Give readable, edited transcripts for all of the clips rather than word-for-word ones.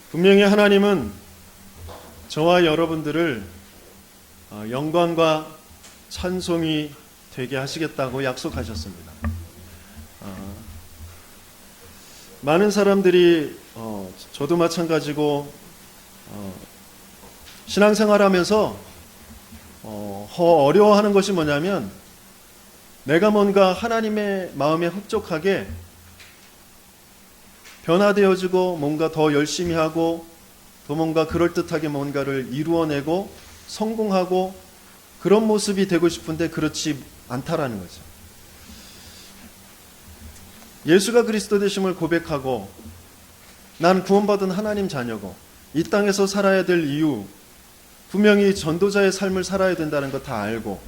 분명히 하나님은 저와 여러분들을 영광과 찬송이 되게 하시겠다고 약속하셨습니다. 많은 사람들이 저도 마찬가지고 신앙생활하면서 어려워하는 것이 뭐냐면 내가 뭔가 하나님의 마음에 흡족하게 변화되어지고 뭔가 더 열심히 하고 더 뭔가 그럴듯하게 뭔가를 이루어내고 성공하고 그런 모습이 되고 싶은데 그렇지 않다라는 거죠. 예수가 그리스도 되심을 고백하고 난 구원받은 하나님 자녀고 이 땅에서 살아야 될 이유, 분명히 전도자의 삶을 살아야 된다는 거 다 알고,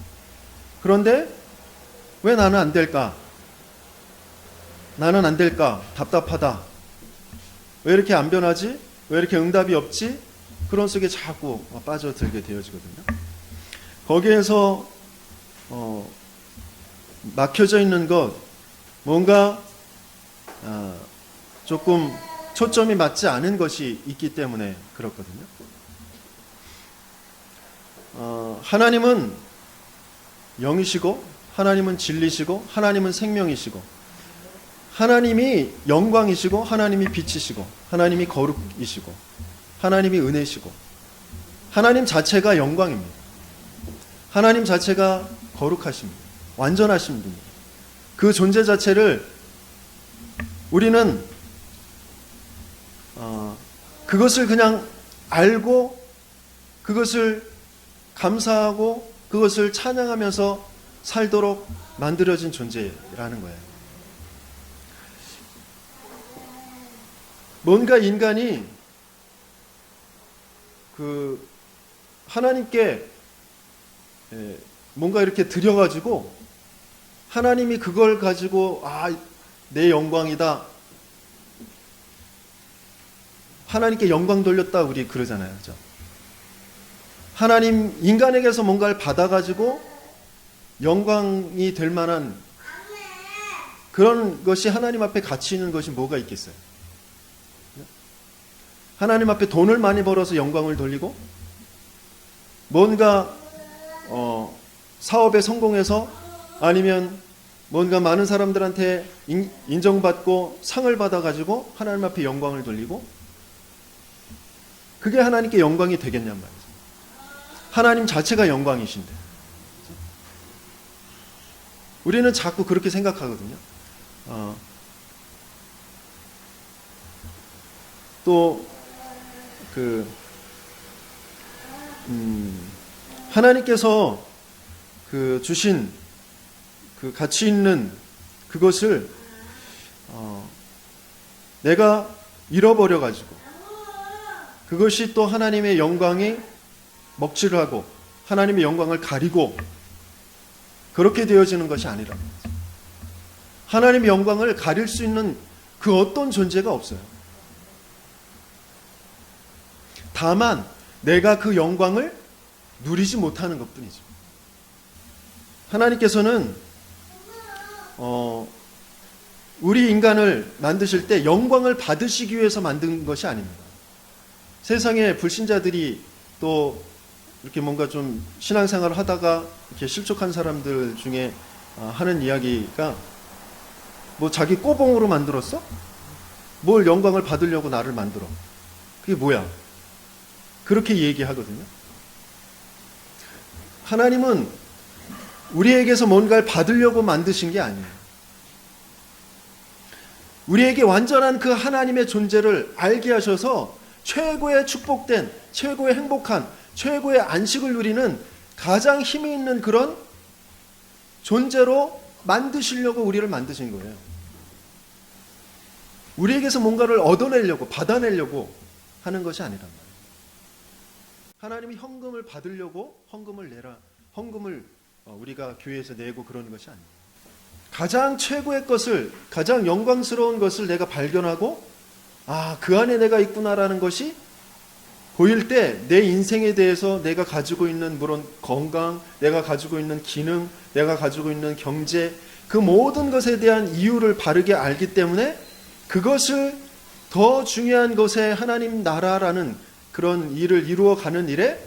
그런데 왜 나는 안 될까? 나는 안 될까? 답답하다. 왜 이렇게 안 변하지? 왜 이렇게 응답이 없지? 그런 속에 자꾸 빠져들게 되어지거든요. 거기에서 막혀져 있는 것, 뭔가 조금 초점이 맞지 않은 것이 있기 때문에 그렇거든요. 하나님은 영이시고 하나님은 진리시고 하나님은 생명이시고 하나님이 영광이시고 하나님이 빛이시고 하나님이 거룩이시고 하나님이 은혜시고 하나님 자체가 영광입니다. 하나님 자체가 거룩하십니다. 완전하신 분입니다. 그 존재 자체를 우리는 그것을 그냥 알고 그것을 감사하고 그것을 찬양하면서 살도록 만들어진 존재라는 거예요. 뭔가 인간이 하나님께 뭔가 이렇게 드려가지고 하나님이 그걸 가지고 내 영광이다, 하나님께 영광 돌렸다, 우리 그러잖아요. 그죠? 하나님 인간에게서 뭔가를 받아가지고 영광이 될 만한 그런 것이 하나님 앞에 가치 있는 것이 뭐가 있겠어요? 하나님 앞에 돈을 많이 벌어서 영광을 돌리고 뭔가 사업에 성공해서 아니면 뭔가 많은 사람들한테 인정받고 상을 받아가지고 하나님 앞에 영광을 돌리고 그게 하나님께 영광이 되겠냔 말이죠. 하나님 자체가 영광이신데 우리는 자꾸 그렇게 생각하거든요. 또 하나님께서 주신 그 가치 있는 그것을 내가 잃어버려 가지고 그것이 또 하나님의 영광에 먹칠을 하고 하나님의 영광을 가리고 그렇게 되어지는 것이 아니라 하나님의 영광을 가릴 수 있는 그 어떤 존재가 없어요. 다만 내가 그 영광을 누리지 못하는 것뿐이죠. 하나님께서는 우리 인간을 만드실 때 영광을 받으시기 위해서 만든 것이 아닙니다. 세상에 불신자들이 또 이렇게 뭔가 좀 신앙생활을 하다가 이렇게 실족한 사람들 중에 하는 이야기가 뭐 자기 꼬봉으로 만들었어? 뭘 영광을 받으려고 나를 만들어? 그게 뭐야? 그렇게 얘기하거든요. 하나님은 우리에게서 뭔가를 받으려고 만드신 게 아니에요. 우리에게 완전한 그 하나님의 존재를 알게 하셔서 최고의 축복된, 최고의 행복한, 최고의 안식을 누리는 가장 힘이 있는 그런 존재로 만드시려고 우리를 만드신 거예요. 우리에게서 뭔가를 얻어내려고, 받아내려고 하는 것이 아니란 말이에요. 하나님이 헌금을 받으려고 헌금을 내라, 헌금을 우리가 교회에서 내고 그러는 것이 아니에요. 가장 최고의 것을, 가장 영광스러운 것을 내가 발견하고 그 안에 내가 있구나라는 것이 보일 때 내 인생에 대해서 내가 가지고 있는 물론 건강, 내가 가지고 있는 기능, 내가 가지고 있는 경제, 그 모든 것에 대한 이유를 바르게 알기 때문에 그것을 더 중요한 것에 하나님 나라라는 그런 일을 이루어가는 일에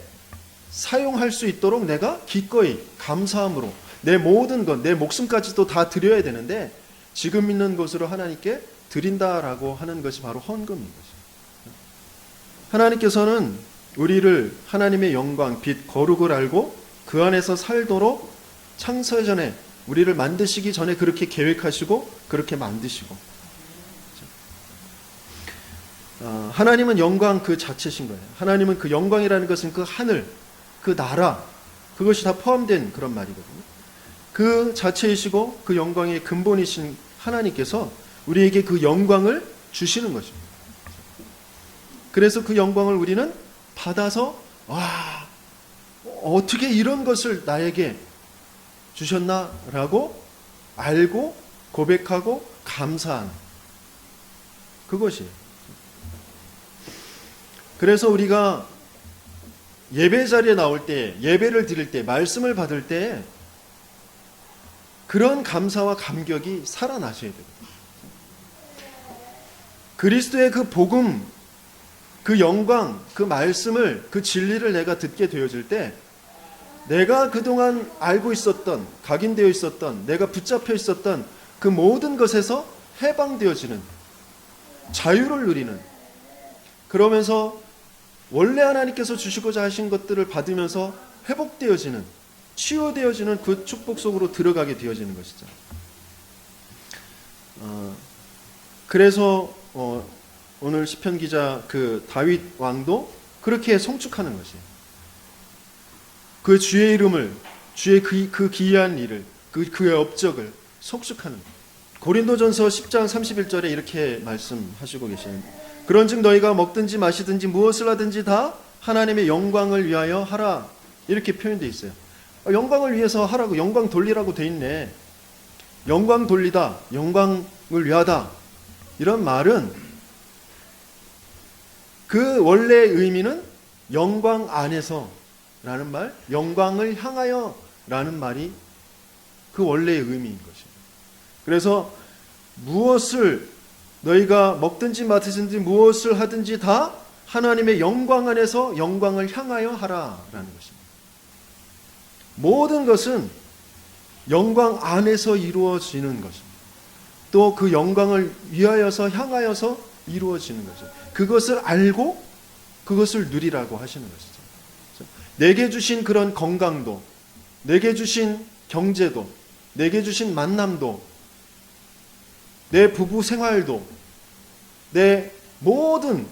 사용할 수 있도록 내가 기꺼이 감사함으로 내 모든 것, 내 목숨까지도 다 드려야 되는데 지금 있는 것으로 하나님께 드린다라고 하는 것이 바로 헌금인 거죠. 하나님께서는 우리를 하나님의 영광, 빛, 거룩을 알고 그 안에서 살도록 창세전에 우리를 만드시기 전에 그렇게 계획하시고 그렇게 만드시고, 하나님은 영광 그 자체신 거예요. 하나님은 그 영광이라는 것은 그 하늘, 그 나라, 그것이 다 포함된 그런 말이거든요. 그 자체이시고 그 영광의 근본이신 하나님께서 우리에게 그 영광을 주시는 것입니다. 그래서 그 영광을 우리는 받아서 와, 어떻게 이런 것을 나에게 주셨나라고 알고 고백하고 감사하는 그것이에요. 그래서 우리가 예배 자리에 나올 때, 예배를 드릴 때, 말씀을 받을 때 그런 감사와 감격이 살아나셔야 돼요. 그리스도의 그 복음, 그 영광, 그 말씀을, 그 진리를 내가 듣게 되어질 때 내가 그동안 알고 있었던, 각인되어 있었던, 내가 붙잡혀 있었던 그 모든 것에서 해방되어지는, 자유를 누리는, 그러면서 원래 하나님께서 주시고자 하신 것들을 받으면서 회복되어지는, 치유되어지는 그 축복 속으로 들어가게 되어지는 것이죠. 그래서 오늘 시편 기자 그 다윗 왕도 그렇게 송축하는 것이에요. 그 주의 이름을, 주의 그 기이한 일을, 그의 업적을 송축하는 거예요. 고린도전서 10장 31절에 이렇게 말씀하시고 계시는데, 그런즉 너희가 먹든지 마시든지 무엇을 하든지 다 하나님의 영광을 위하여 하라, 이렇게 표현되어 있어요. 영광을 위해서 하라고, 영광 돌리라고 돼 있네. 영광 돌리다, 영광을 위하다, 이런 말은 그 원래의 의미는 영광 안에서 라는 말, 영광을 향하여 라는 말이 그 원래의 의미인 것입니다. 그래서 무엇을 너희가 먹든지 마시든지 무엇을 하든지 다 하나님의 영광 안에서 영광을 향하여 하라라는 것입니다. 모든 것은 영광 안에서 이루어지는 것입니다. 또 그 영광을 위하여서 향하여서 이루어지는 거죠. 그것을 알고 그것을 누리라고 하시는 것이죠. 내게 주신 그런 건강도, 내게 주신 경제도, 내게 주신 만남도, 내 부부 생활도, 내 모든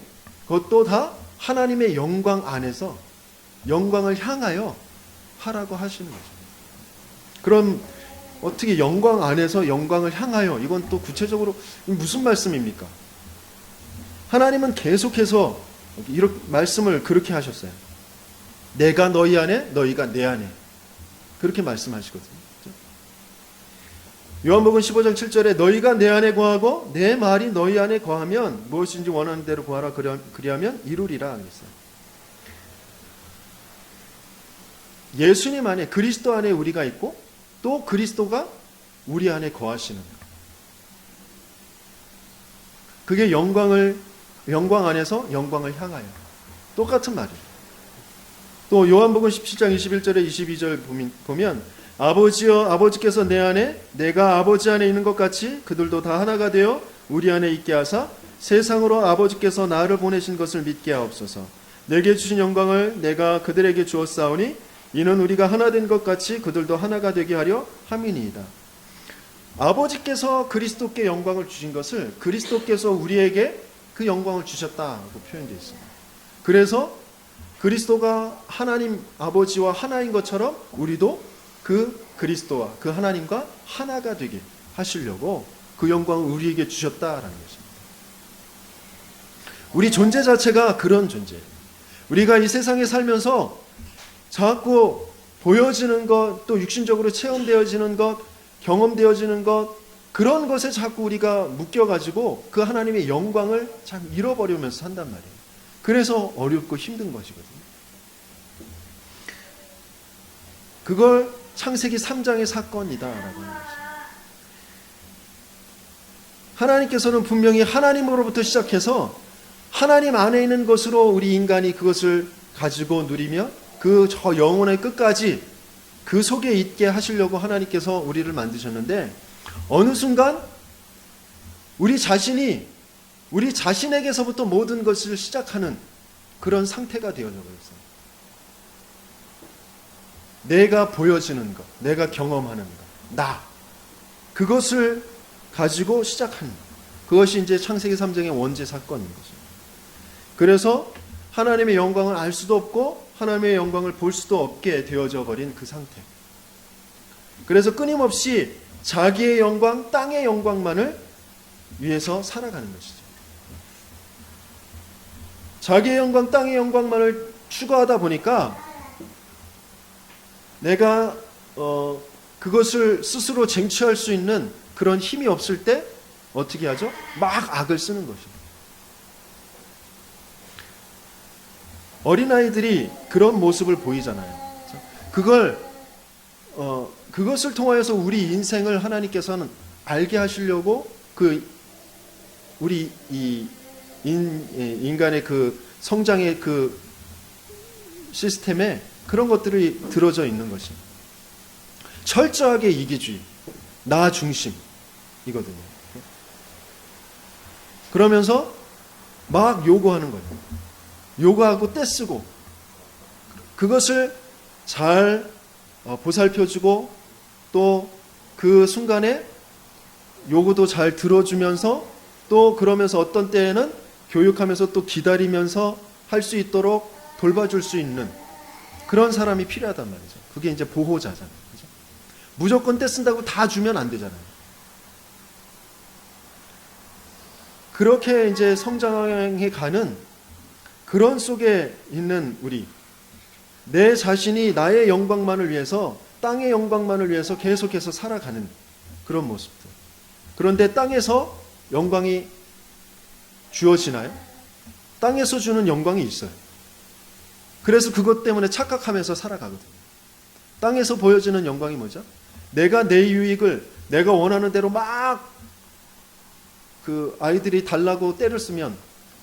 것도 다 하나님의 영광 안에서 영광을 향하여 하라고 하시는 거죠. 그럼 어떻게 영광 안에서 영광을 향하여, 이건 또 구체적으로 무슨 말씀입니까? 하나님은 계속해서 이렇게 말씀을 그렇게 하셨어요. 내가 너희 안에, 너희가 내 안에, 그렇게 말씀하시거든요. 요한복음 15장 7절에 너희가 내 안에 거하고 내 말이 너희 안에 거하면 무엇인지 원하는 대로 구하라, 그리하면 이루리라 하겠어요. 예수님 안에, 그리스도 안에 우리가 있고 또 그리스도가 우리 안에 거하시는 것. 그게 영광 안에서 영광을 향하여, 똑같은 말이에요. 또 요한복음 17장 21절에 22절 보면 아버지여, 아버지께서 내 안에 내가 아버지 안에 있는 것 같이 그들도 다 하나가 되어 우리 안에 있게 하사 세상으로 아버지께서 나를 보내신 것을 믿게 하옵소서. 내게 주신 영광을 내가 그들에게 주었사오니 이는 우리가 하나 된 것 같이 그들도 하나가 되게 하려 함이니이다. 아버지께서 그리스도께 영광을 주신 것을 그리스도께서 우리에게 그 영광을 주셨다고 표현되어 있습니다. 그래서 그리스도가 하나님 아버지와 하나인 것처럼 우리도 그 그리스도와 그 하나님과 하나가 되게 하시려고 그 영광을 우리에게 주셨다라는 것입니다. 우리 존재 자체가 그런 존재예요. 우리가 이 세상에 살면서 자꾸 보여지는 것, 또 육신적으로 체험되어지는 것, 경험되어지는 것, 그런 것에 자꾸 우리가 묶여가지고 그 하나님의 영광을 참 잃어버리면서 산단 말이에요. 그래서 어렵고 힘든 것이거든요. 그걸 창세기 3장의 사건이다라고 하는 것입니다. 하나님께서는 분명히 하나님으로부터 시작해서 하나님 안에 있는 것으로 우리 인간이 그것을 가지고 누리며 그 저 영혼의 끝까지 그 속에 있게 하시려고 하나님께서 우리를 만드셨는데, 어느 순간 우리 자신에게서부터 모든 것을 시작하는 그런 상태가 되어져 버렸어요. 내가 보여지는 것, 내가 경험하는 것, 그것을 가지고 시작하는 것. 그것이 이제 창세기 3장의 원죄 사건인 거죠. 그래서 하나님의 영광을 알 수도 없고 하나님의 영광을 볼 수도 없게 되어져 버린 그 상태. 그래서 끊임없이 자기의 영광, 땅의 영광만을 위해서 살아가는 것이죠. 자기의 영광, 땅의 영광만을 추구하다 보니까 내가 그것을 스스로 쟁취할 수 있는 그런 힘이 없을 때 어떻게 하죠? 막 악을 쓰는 것이죠. 어린아이들이 그런 모습을 보이잖아요. 그것을 통하여서 우리 인생을 하나님께서는 알게 하시려고 우리 인간의 그 성장의 그 시스템에 그런 것들이 들어져 있는 것입니다. 철저하게 이기주의, 나 중심이거든요. 그러면서 막 요구하는 거예요. 요구하고 떼쓰고 그것을 잘 보살펴주고 또 그 순간에 요구도 잘 들어주면서 또 그러면서 어떤 때에는 교육하면서 또 기다리면서 할 수 있도록 돌봐줄 수 있는 그런 사람이 필요하단 말이죠. 그게 이제 보호자잖아요. 그죠? 무조건 떼쓴다고 다 주면 안 되잖아요. 그렇게 이제 성장해 가는 그런 속에 있는 우리, 내 자신이 나의 영광만을 위해서, 땅의 영광만을 위해서 계속해서 살아가는 그런 모습들. 그런데 땅에서 영광이 주어지나요? 땅에서 주는 영광이 있어요. 그래서 그것 때문에 착각하면서 살아가거든요. 땅에서 보여지는 영광이 뭐죠? 내가 내 유익을 내가 원하는 대로 막 그 아이들이 달라고 때를 쓰면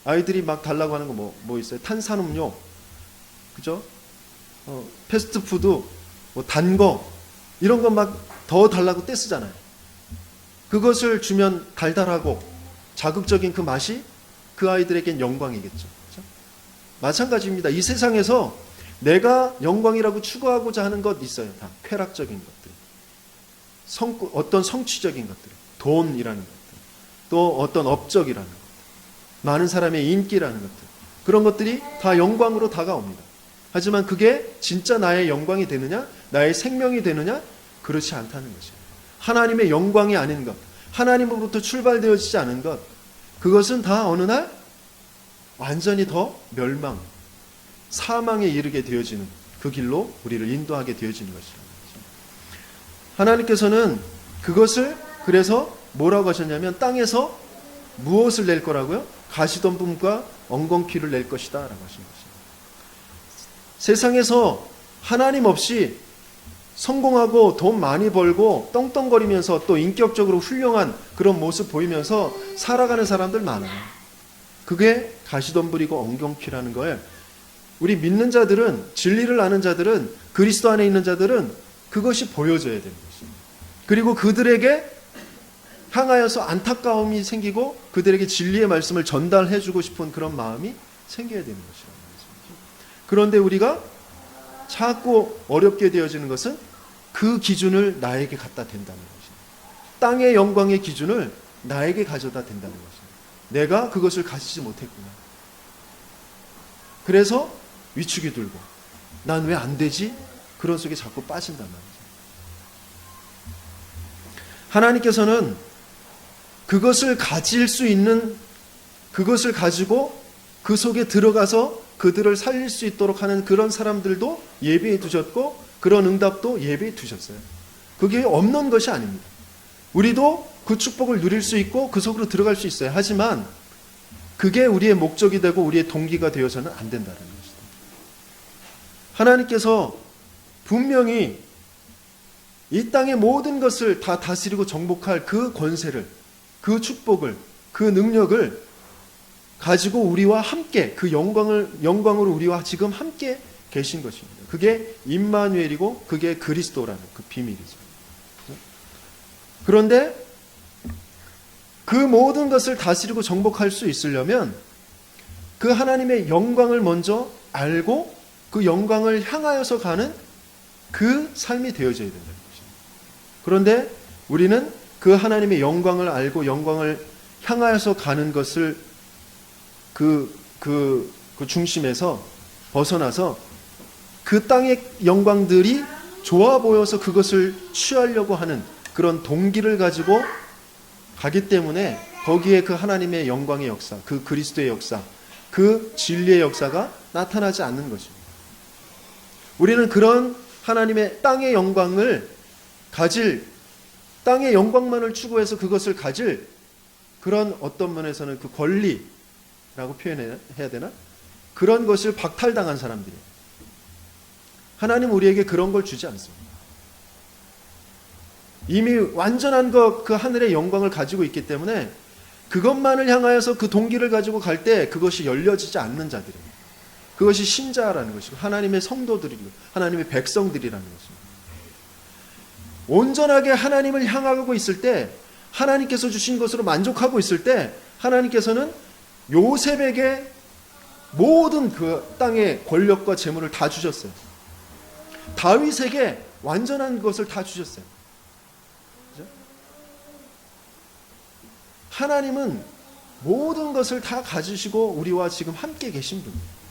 아이들이 막 달라고 하는 거 뭐 있어요? 탄산음료, 그죠? 패스트푸드, 뭐 단 거, 이런 거 막 더 달라고 떼쓰잖아요. 그것을 주면 달달하고 자극적인 그 맛이 그 아이들에겐 영광이겠죠. 그렇죠? 마찬가지입니다. 이 세상에서 내가 영광이라고 추구하고자 하는 것 있어요. 다 쾌락적인 것들, 어떤 성취적인 것들, 돈이라는 것들, 또 어떤 업적이라는 것들, 많은 사람의 인기라는 것들, 그런 것들이 다 영광으로 다가옵니다. 하지만 그게 진짜 나의 영광이 되느냐, 나의 생명이 되느냐? 그렇지 않다는 것이에요. 하나님의 영광이 아닌 것, 하나님으로부터 출발되어지지 않은 것, 그것은 다 어느 날 완전히 더 멸망, 사망에 이르게 되어지는 그 길로 우리를 인도하게 되어지는 것이라는 거죠. 하나님께서는 그것을 그래서 뭐라고 하셨냐면 땅에서 무엇을 낼 거라고요? 가시덤불과 엉겅퀴를 낼 것이다 라고 하신 것입니다. 세상에서 하나님 없이 성공하고 돈 많이 벌고 떵떵거리면서 또 인격적으로 훌륭한 그런 모습 보이면서 살아가는 사람들 많아요. 그게 가시덤불이고 엉겅퀴라는 걸 우리 믿는 자들은, 진리를 아는 자들은, 그리스도 안에 있는 자들은 그것이 보여져야 되는 것입니다. 그리고 그들에게 향하여서 안타까움이 생기고 그들에게 진리의 말씀을 전달해주고 싶은 그런 마음이 생겨야 되는 것이라는 말씀이죠. 그런데 우리가 자꾸 어렵게 되어지는 것은 그 기준을 나에게 갖다 댄다는 것입니다. 땅의 영광의 기준을 나에게 가져다 댄다는 것입니다. 내가 그것을 가지지 못했구나. 그래서 위축이 들고 난 왜 안 되지? 그런 속에 자꾸 빠진단 말이죠. 하나님께서는 그것을 가질 수 있는, 그것을 가지고 그 속에 들어가서 그들을 살릴 수 있도록 하는 그런 사람들도 예비해 두셨고 그런 응답도 예비해 두셨어요. 그게 없는 것이 아닙니다. 우리도 그 축복을 누릴 수 있고 그 속으로 들어갈 수 있어요. 하지만 그게 우리의 목적이 되고 우리의 동기가 되어서는 안 된다는 것이죠. 하나님께서 분명히 이 땅의 모든 것을 다 다스리고 정복할 그 권세를 그 축복을, 그 능력을 가지고 우리와 함께 그 영광으로 우리와 지금 함께 계신 것입니다. 그게 임마누엘이고 그게 그리스도라는 그 비밀이죠. 그런데 그 모든 것을 다스리고 정복할 수 있으려면 그 하나님의 영광을 먼저 알고 그 영광을 향하여서 가는 그 삶이 되어져야 된다는 것입니다. 그런데 우리는 그 하나님의 영광을 알고 영광을 향하여서 가는 것을 그 중심에서 벗어나서 그 땅의 영광들이 좋아 보여서 그것을 취하려고 하는 그런 동기를 가지고 가기 때문에 거기에 그 하나님의 영광의 역사, 그 그리스도의 역사, 그 진리의 역사가 나타나지 않는 것입니다. 우리는 그런 하나님의 땅의 영광을 가질, 땅의 영광만을 추구해서 그것을 가질 그런 어떤 면에서는 그 권리라고 표현해야 되나? 그런 것을 박탈당한 사람들이에요. 하나님 우리에게 그런 걸 주지 않습니다. 이미 완전한 그 하늘의 영광을 가지고 있기 때문에 그것만을 향하여서 그 동기를 가지고 갈 때 그것이 열려지지 않는 자들이에요. 그것이 신자라는 것이고 하나님의 성도들이고 하나님의 백성들이라는 것입니다. 온전하게 하나님을 향하고 있을 때, 하나님께서 주신 것으로 만족하고 있을 때 하나님께서는 요셉에게 모든 그 땅의 권력과 재물을 다 주셨어요. 다윗에게 완전한 것을 다 주셨어요. 그죠? 하나님은 모든 것을 다 가지시고 우리와 지금 함께 계신 분이에요.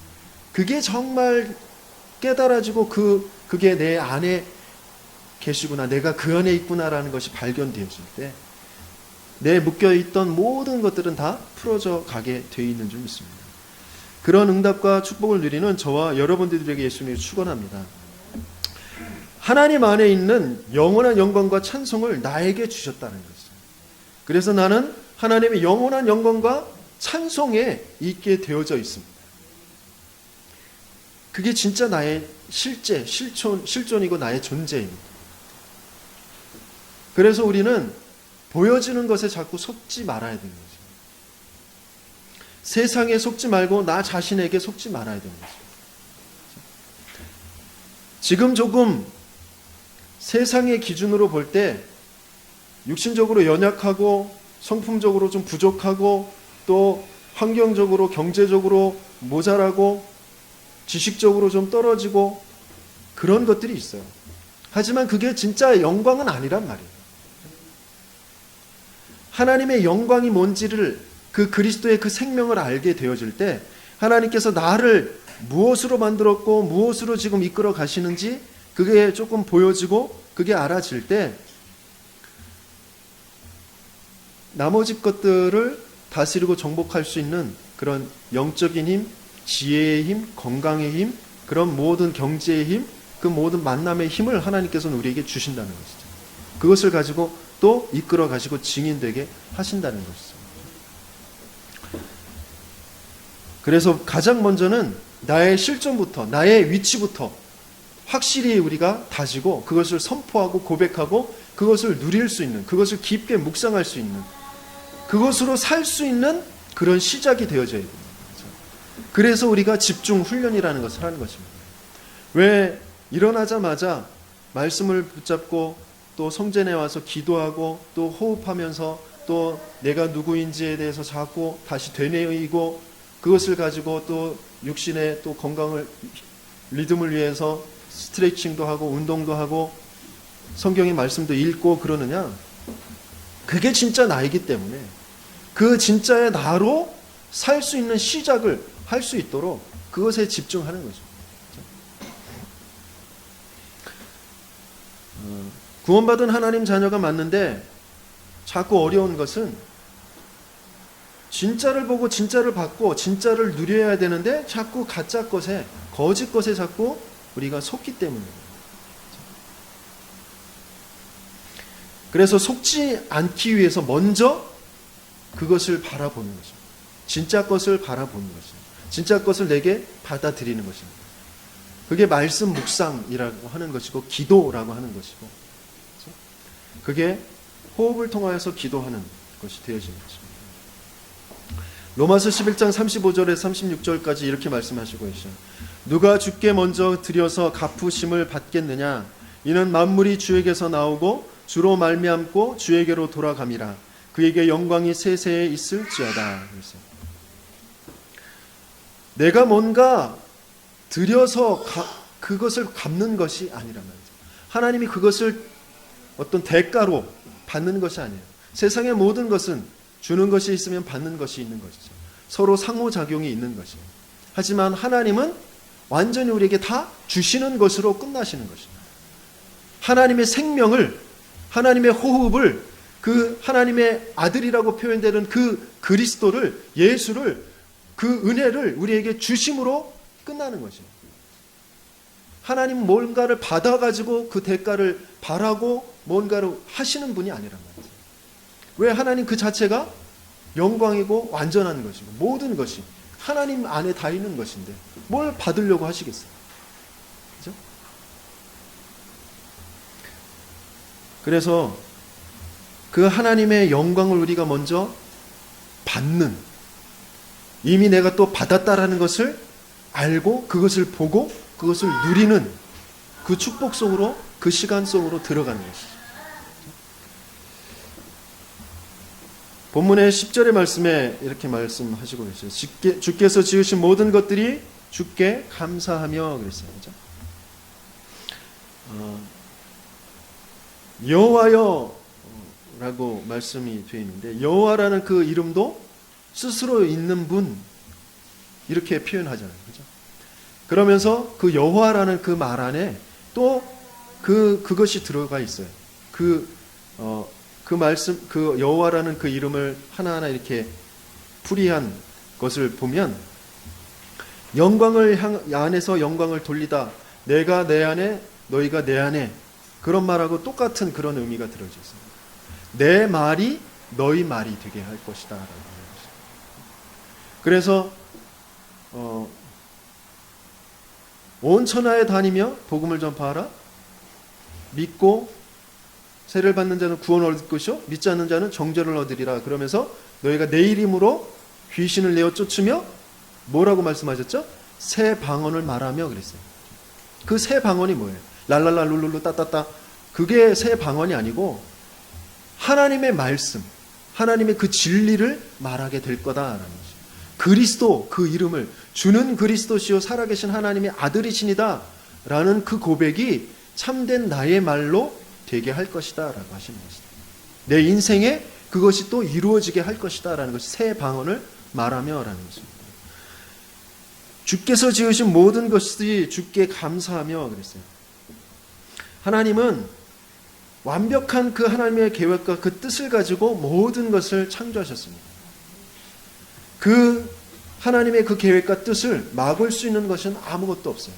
그게 정말 깨달아지고 그게 내 안에 계시구나, 내가 그 안에 있구나라는 것이 발견되어질 때 내 묶여있던 모든 것들은 다 풀어져 가게 되어 있는 줄 믿습니다. 그런 응답과 축복을 누리는 저와 여러분들에게 예수님이 축원합니다. 하나님 안에 있는 영원한 영광과 찬송을 나에게 주셨다는 것이죠. 그래서 나는 하나님의 영원한 영광과 찬송에 있게 되어져 있습니다. 그게 진짜 나의 실존이고 나의 존재입니다. 그래서 우리는 보여지는 것에 자꾸 속지 말아야 되는 거죠. 세상에 속지 말고 나 자신에게 속지 말아야 되는 거죠. 지금 조금 세상의 기준으로 볼 때 육신적으로 연약하고 성품적으로 좀 부족하고 또 환경적으로 경제적으로 모자라고 지식적으로 좀 떨어지고 그런 것들이 있어요. 하지만 그게 진짜 영광은 아니란 말이에요. 하나님의 영광이 뭔지를 그 그리스도의 그 생명을 알게 되어질 때 하나님께서 나를 무엇으로 만들었고 무엇으로 지금 이끌어 가시는지 그게 조금 보여지고 그게 알아질 때 나머지 것들을 다스리고 정복할 수 있는 그런 영적인 힘, 지혜의 힘, 건강의 힘, 그런 모든 경제의 힘, 그 모든 만남의 힘을 하나님께서는 우리에게 주신다는 것이죠. 그것을 가지고 또 이끌어 가시고 증인되게 하신다는 것이죠. 그래서 가장 먼저는 나의 실존부터, 나의 위치부터 확실히 우리가 다지고 그것을 선포하고 고백하고 그것을 누릴 수 있는, 그것을 깊게 묵상할 수 있는, 그것으로 살 수 있는 그런 시작이 되어져야 됩니다. 그래서 우리가 집중 훈련이라는 것을 하는 것입니다. 왜 일어나자마자 말씀을 붙잡고 또 성전에 와서 기도하고 또 호흡하면서 또 내가 누구인지에 대해서 자꾸 다시 되뇌이고 그것을 가지고 또 육신의 또 건강을 리듬을 위해서 스트레칭도 하고 운동도 하고 성경의 말씀도 읽고 그러느냐? 그게 진짜 나이기 때문에 그 진짜의 나로 살 수 있는 시작을 할 수 있도록 그것에 집중하는 거죠. 구원받은 하나님 자녀가 맞는데 자꾸 어려운 것은 진짜를 보고 진짜를 받고 진짜를 누려야 되는데 자꾸 가짜 것에, 거짓 것에 자꾸 우리가 속기 때문입니다. 그래서 속지 않기 위해서 먼저 그것을 바라보는 것입니다. 진짜 것을 바라보는 것입니다. 진짜 것을 내게 받아들이는 것입니다. 그게 말씀 묵상이라고 하는 것이고 기도라고 하는 것이고 그게 호흡을 통하여서 기도하는 것이 되어지는 것입니다. 로마서 11장 35절에서 36절까지 이렇게 말씀하시고 계시죠. 누가 주께 먼저 드려서 갚으심을 받겠느냐? 이는 만물이 주에게서 나오고 주로 말미암고 주에게로 돌아감이라. 그에게 영광이 세세에 있을지어다. 내가 뭔가 드려서 그것을 갚는 것이 아니란 말이죠. 하나님이 그것을 어떤 대가로 받는 것이 아니에요. 세상의 모든 것은 주는 것이 있으면 받는 것이 있는 것이죠. 서로 상호작용이 있는 것이에요. 하지만 하나님은 완전히 우리에게 다 주시는 것으로 끝나시는 것입니다. 하나님의 생명을, 하나님의 호흡을, 그 하나님의 아들이라고 표현되는 그 그리스도를, 예수를, 그 은혜를 우리에게 주심으로 끝나는 것이에요. 하나님은 뭔가를 받아가지고 그 대가를 바라고 뭔가를 하시는 분이 아니란 말이죠. 왜? 하나님 그 자체가 영광이고 완전한 것이고 모든 것이 하나님 안에 다 있는 것인데 뭘 받으려고 하시겠어요? 그죠? 그래서 그 하나님의 영광을 우리가 먼저 받는, 이미 내가 또 받았다라는 것을 알고 그것을 보고 그것을 누리는 그 축복 속으로, 그 시간 속으로 들어가는 것이죠. 본문의 10절의 말씀에 이렇게 말씀하시고 계세요. 주께서 지으신 모든 것들이 주께 감사하며 그랬어요. 그렇죠? 여호와여 라고 말씀이 되어 있는데, 여호와라는 그 이름도 스스로 있는 분, 이렇게 표현하잖아요. 그죠? 그러면서 그 여호와라는 그 말 안에 또 그것이 들어가 있어요. 그 말씀, 그 여호와라는 그 이름을 하나하나 이렇게 풀이한 것을 보면, 영광을 안에서 영광을 돌리다, 내가 내 안에 너희가 내 안에, 그런 말하고 똑같은 그런 의미가 들어져 있습니다. 내 말이 너희 말이 되게 할 것이다 라고 하는 것입니다. 그래서 온 천하에 다니며 복음을 전파하라. 믿고 세를 받는 자는 구원을 얻을 것이요 믿지 않는 자는 정죄를 얻으리라. 그러면서 너희가 내 이름으로 귀신을 내어 쫓으며 뭐라고 말씀하셨죠? 새 방언을 말하며 그랬어요. 그 새 방언이 뭐예요? 랄랄라 룰룰루 따따따, 그게 새 방언이 아니고 하나님의 말씀, 하나님의 그 진리를 말하게 될 거다라는 것이죠. 그리스도, 그 이름을 주는 그리스도시요 살아계신 하나님의 아들이시니다 라는 그 고백이 참된 나의 말로 되게 할 것이다 라고 하시는 것이다. 내 인생에 그것이 또 이루어지게 할 것이다 라는 것이 새 방언을 말하며 라는 것입니다. 주께서 지으신 모든 것이 주께 감사하며 그랬어요. 하나님은 완벽한 그 하나님의 계획과 그 뜻을 가지고 모든 것을 창조하셨습니다. 그 하나님의 그 계획과 뜻을 막을 수 있는 것은 아무것도 없어요.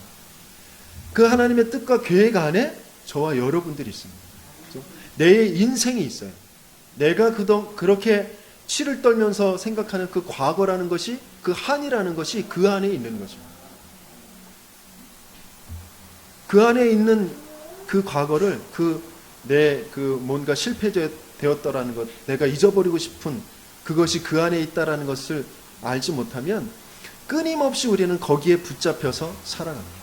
그 하나님의 뜻과 계획 안에 저와 여러분들이 있습니다. 내 인생이 있어요. 내가 그렇게 치를 떨면서 생각하는 그 과거라는 것이, 그 한이라는 것이 그 안에 있는 것입니다. 그 안에 있는 그 과거를 내 뭔가 실패되었다라는 것, 내가 잊어버리고 싶은 그것이 그 안에 있다라는 것을 알지 못하면 끊임없이 우리는 거기에 붙잡혀서 살아갑니다.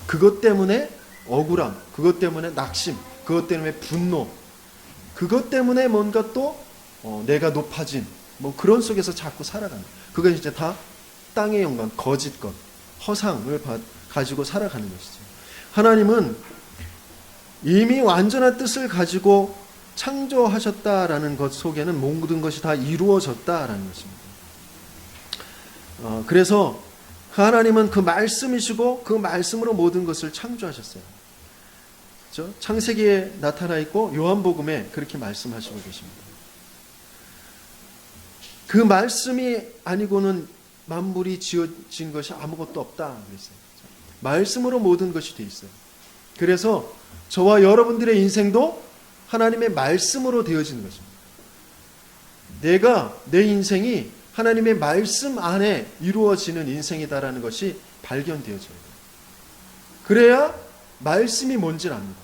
그것 때문에 억울함, 그것 때문에 낙심, 그것 때문에 분노, 그것 때문에 뭔가 또 내가 높아진 그런 속에서 자꾸 살아갑니다. 그건 이제 다 땅의 영광, 거짓 것, 허상을 가지고 살아가는 것이죠. 하나님은 이미 완전한 뜻을 가지고 창조하셨다라는 것 속에는 모든 것이 다 이루어졌다라는 것입니다. 그래서 하나님은 그 말씀이시고 그 말씀으로 모든 것을 창조하셨어요. 그렇죠? 창세기에 나타나 있고 요한복음에 그렇게 말씀하시고 계십니다. 그 말씀이 아니고는 만물이 지어진 것이 아무것도 없다 그랬어요. 말씀으로 모든 것이 돼 있어요. 그래서 저와 여러분들의 인생도 하나님의 말씀으로 되어지는 것입니다. 내 인생이 하나님의 말씀 안에 이루어지는 인생이다라는 것이 발견되어져야 돼요. 그래야 말씀이 뭔지를 압니다.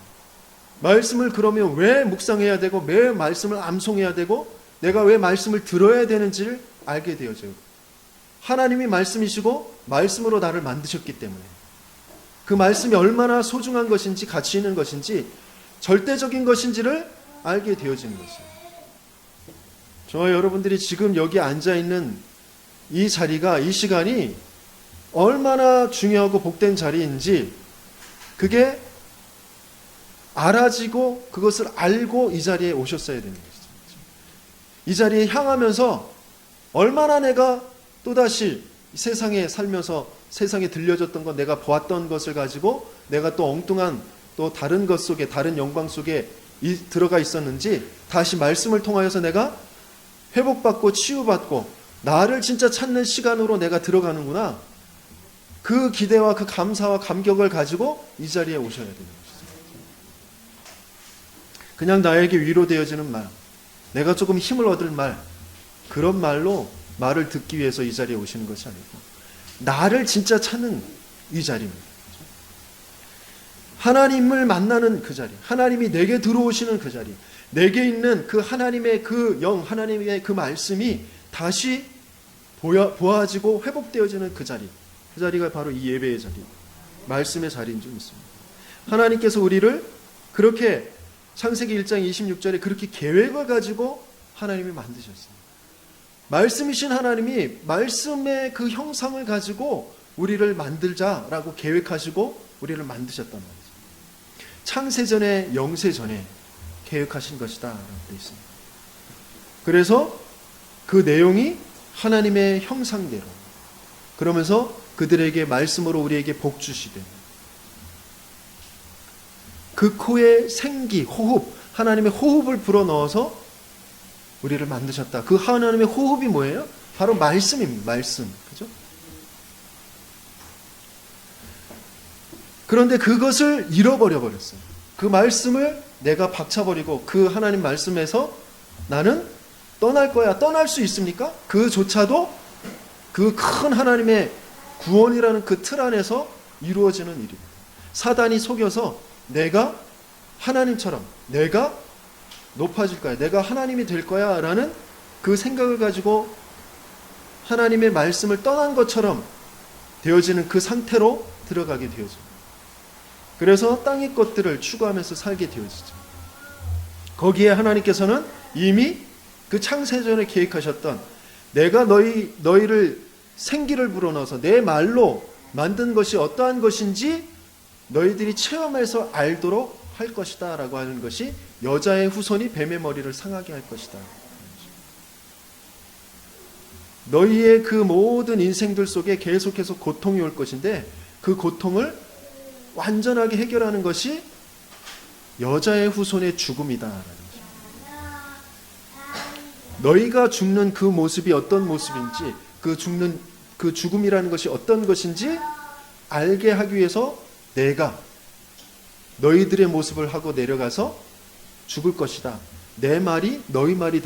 말씀을 그러면 왜 묵상해야 되고 왜 말씀을 암송해야 되고 내가 왜 말씀을 들어야 되는지를 알게 되어져요. 하나님이 말씀이시고 말씀으로 나를 만드셨기 때문에 그 말씀이 얼마나 소중한 것인지 가치 있는 것인지 절대적인 것인지를 알게 되어지는 것이에요. 저와 여러분들이 지금 여기 앉아있는 이 자리가, 이 시간이 얼마나 중요하고 복된 자리인지 그게 알아지고 그것을 알고 이 자리에 오셨어야 되는 것이죠. 이 자리에 향하면서 얼마나 내가 또다시 세상에 살면서 세상에 들려졌던 것, 내가 보았던 것을 가지고 내가 또 엉뚱한 또 다른 것 속에, 다른 영광 속에 들어가 있었는지 다시 말씀을 통하여서 내가 회복받고 치유받고 나를 진짜 찾는 시간으로 내가 들어가는구나. 그 기대와 그 감사와 감격을 가지고 이 자리에 오셔야 되는 것이죠. 그냥 나에게 위로되어지는 말, 내가 조금 힘을 얻을 말, 그런 말로 말을 듣기 위해서 이 자리에 오시는 것이 아니고 나를 진짜 찾는 이 자리입니다. 하나님을 만나는 그 자리, 하나님이 내게 들어오시는 그 자리, 내게 있는 그 하나님의 그 영, 하나님의 그 말씀이 다시 보아지고 회복되어지는 그 자리, 그 자리가 바로 이 예배의 자리, 말씀의 자리인 줄 믿습니다. 하나님께서 우리를 그렇게 창세기 1장 26절에 그렇게 계획을 가지고 하나님이 만드셨어요. 말씀이신 하나님이 말씀의 그 형상을 가지고 우리를 만들자라고 계획하시고 우리를 만드셨단 말이죠. 창세전에 영세전에 계획하신 것이다 라고 되어 있습니다. 그래서 그 내용이 하나님의 형상대로, 그러면서 그들에게 말씀으로 우리에게 복 주시되 그 코에 생기, 호흡, 하나님의 호흡을 불어넣어서 우리를 만드셨다. 그 하나님의 호흡이 뭐예요? 바로 말씀입니다. 말씀. 그죠? 그런데 그것을 잃어버려 버렸어요. 그 말씀을 내가 박차버리고 그 하나님 말씀에서 나는 떠날 거야. 떠날 수 있습니까? 그조차도 그 큰 하나님의 구원이라는 그 틀 안에서 이루어지는 일입니다. 사단이 속여서 내가 하나님처럼, 내가 높아질 거야, 내가 하나님이 될 거야 라는 그 생각을 가지고 하나님의 말씀을 떠난 것처럼 되어지는 그 상태로 들어가게 되어집니다. 그래서 땅의 것들을 추구하면서 살게 되어지죠. 거기에 하나님께서는 이미 그 창세전에 계획하셨던 내가 너희를 생기를 불어넣어서 내 말로 만든 것이 어떠한 것인지 너희들이 체험해서 알도록 할 것이다 라고 하는 것이 여자의 후손이 뱀의 머리를 상하게 할 것이다. 너희의 그 모든 인생들 속에 계속해서 고통이 올 것인데 그 고통을 완전하게 해결하는 것이 여자의 후손의 죽음이다 라는 것입니다. 너희가 죽는 그 모습이 어떤 모습인지, 그 죽음이라는 것이 어떤 것인지 알게 하기 위해서 내가 너희들의 모습을 하고 내려가서 죽을 것이다. 내 말이 너희 말이